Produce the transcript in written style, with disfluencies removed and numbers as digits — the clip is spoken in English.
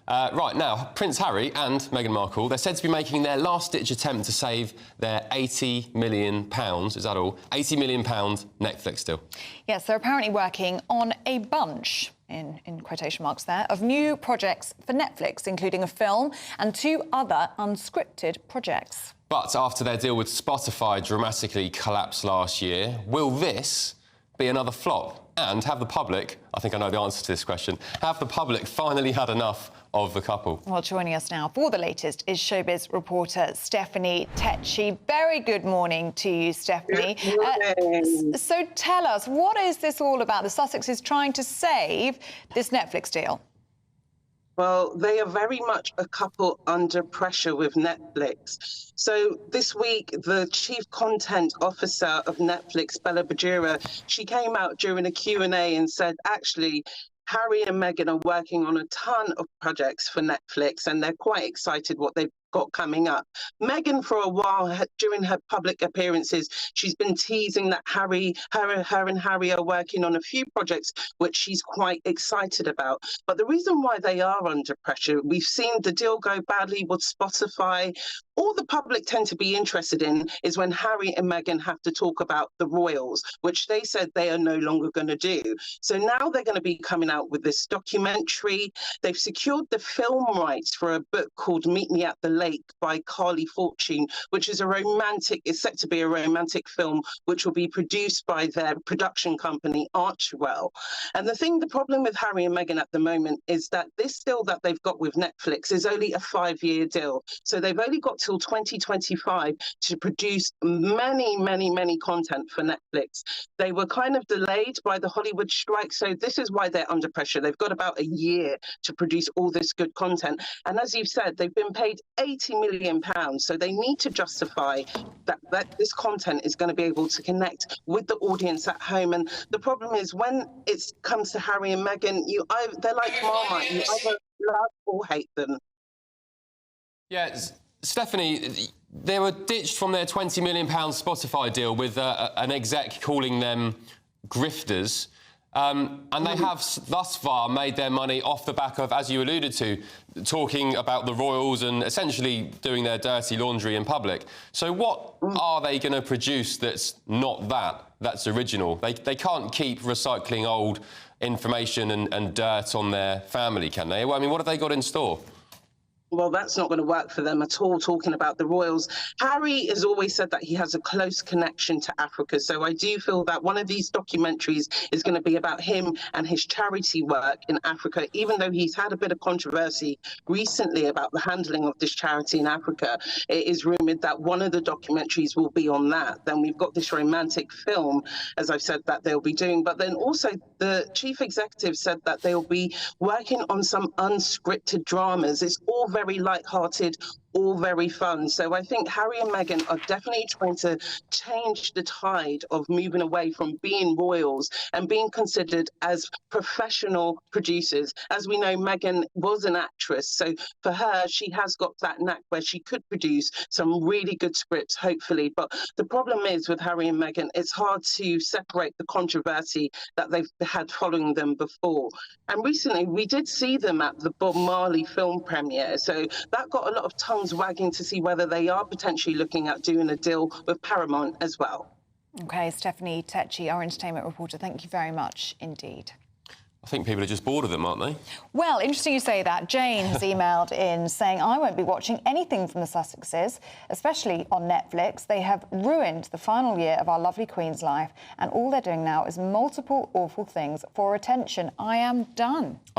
Right, now, Prince Harry and Meghan Markle, they're said to be making their last-ditch attempt to save their £80 million, is that all? £80 million Netflix deal. Yes, they're apparently working on a bunch, in quotation marks there, of new projects for Netflix, including a film and 2 other unscripted projects. But after their deal with Spotify dramatically collapsed last year, will this be another flop? And have the public, I think I know the answer to this question, have the public finally had enough of the couple? Well, joining us now for the latest is showbiz reporter Stephanie Tetschi. Very good morning to you, Stephanie. Good morning. So tell us, what is this all about? The Sussexes trying to save this Netflix deal? Well, they are very much a couple under pressure with Netflix. So this week, the chief content officer of Netflix, Bella Bajira, she came out during a Q&A and said, actually, Harry and Meghan are working on a ton of projects for Netflix, and they're quite excited what they've got coming up. Meghan, for a while, during her public appearances, she's been teasing that her and Harry are working on a few projects which she's quite excited about. But the reason why they are under pressure, we've seen the deal go badly with Spotify. All the public tend to be interested in is when Harry and Meghan have to talk about the royals, which they said they are no longer going to do. So now they're going to be coming out with this documentary. They've secured the film rights for a book called Meet Me at the Lake by Carly Fortune, which is it's set to be a romantic film, which will be produced by their production company, Archwell. And the problem with Harry and Meghan at the moment is that this deal that they've got with Netflix is only a 5-year deal. So they've only got till 2025 to produce many content for Netflix. They were kind of delayed by the Hollywood strike, so this is why they're under pressure. They've got about a year to produce all this good content. And as you've said, they've been paid £80 million, so they need to justify that this content is going to be able to connect with the audience at home. And the problem is, when it comes to Harry and Meghan, they're like Marmite. You either love or hate them. Yeah, Stephanie, they were ditched from their £20 million Spotify deal with an exec calling them grifters. And they have thus far made their money off the back of, as you alluded to, talking about the royals and essentially doing their dirty laundry in public. So what are they going to produce that's not that's original? They can't keep recycling old information and dirt on their family, can they? Well, I mean, what have they got in store? Well, that's not going to work for them at all, talking about the royals. Harry has always said that he has a close connection to Africa. So I do feel that one of these documentaries is going to be about him and his charity work in Africa, even though he's had a bit of controversy recently about the handling of this charity in Africa. It is rumoured that one of the documentaries will be on that. Then we've got this romantic film, as I've said, that they'll be doing. But then also the chief executive said that they'll be working on some unscripted dramas. It's all very light-hearted, all very fun. So I think Harry and Meghan are definitely trying to change the tide of moving away from being royals and being considered as professional producers. As we know, Meghan was an actress, so for her, she has got that knack where she could produce some really good scripts, hopefully. But the problem is with Harry and Meghan, it's hard to separate the controversy that they've had following them before. And recently, we did see them at the Bob Marley film premiere, so that got a lot of tongues wagging to see whether they are potentially looking at doing a deal with Paramount as well. OK, Stephanie Tetschi, our entertainment reporter, thank you very much indeed. I think people are just bored of them, aren't they? Well, interesting you say that. Jane has emailed in saying, I won't be watching anything from the Sussexes, especially on Netflix. They have ruined the final year of our lovely Queen's life, and all they're doing now is multiple awful things for attention. I am done.